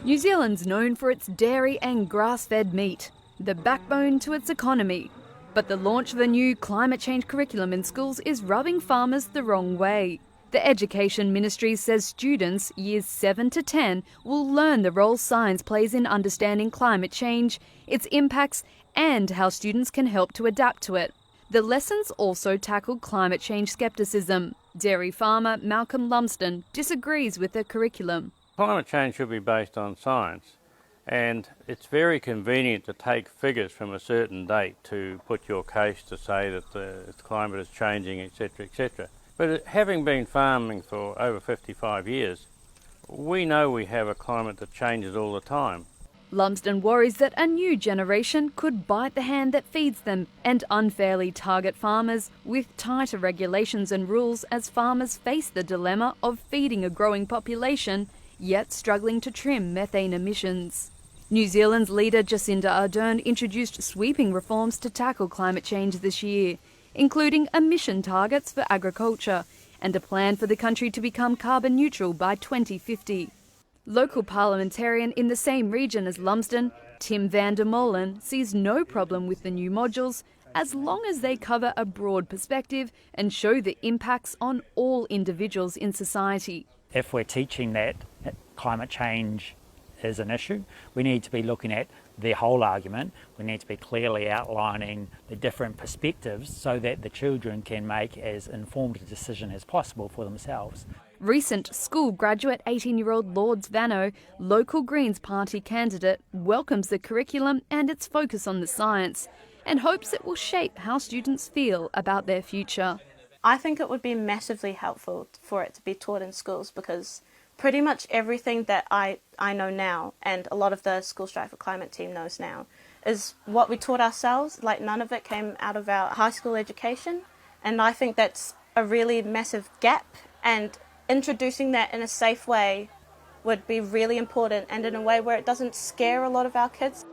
New Zealand's known for its dairy and grass-fed meat, the backbone to its economy. But the launch of a new climate change curriculum in schools is rubbing farmers the wrong way. The Education Ministry says students, years 7 to 10, will learn the role science plays in understanding climate change, its impacts, and how students can help to adapt to it. The lessons also tackle climate change scepticism. Dairy farmer Malcolm Lumsden disagrees with the curriculum. Climate change should be based on science, and it's very convenient to take figures from a certain date to put your case to say that the climate is changing, etc., etc. But having been farming for over 55 years, we know we have a climate that changes all the time. Lumsden worries that a new generation could bite the hand that feeds them and unfairly target farmers with tighter regulations and rules as farmers face the dilemma of feeding a growing population yet struggling to trim methane emissions. New Zealand's leader Jacinda Ardern introduced sweeping reforms to tackle climate change this year, including emission targets for agriculture and a plan for the country to become carbon neutral by 2050. Local parliamentarian in the same region as Lumsden, Tim van der Molen, sees no problem with the new modules as long as they cover a broad perspective and show the impacts on all individuals in society. If we're teaching that climate change is an issue, we need to be looking at the whole argument. We need to be clearly outlining the different perspectives so that the children can make as informed a decision as possible for themselves. Recent school graduate 18-year-old Lords Vano, local Greens Party candidate, welcomes the curriculum and its focus on the science and hopes it will shape how students feel about their future. I think it would be massively helpful for it to be taught in schools because pretty much everything that I know now and a lot of the School Strike for Climate team knows now is what we taught ourselves. Like none of it came out of our high school education, and I think that's a really massive gap, and introducing that in a safe way would be really important and in a way where it doesn't scare a lot of our kids.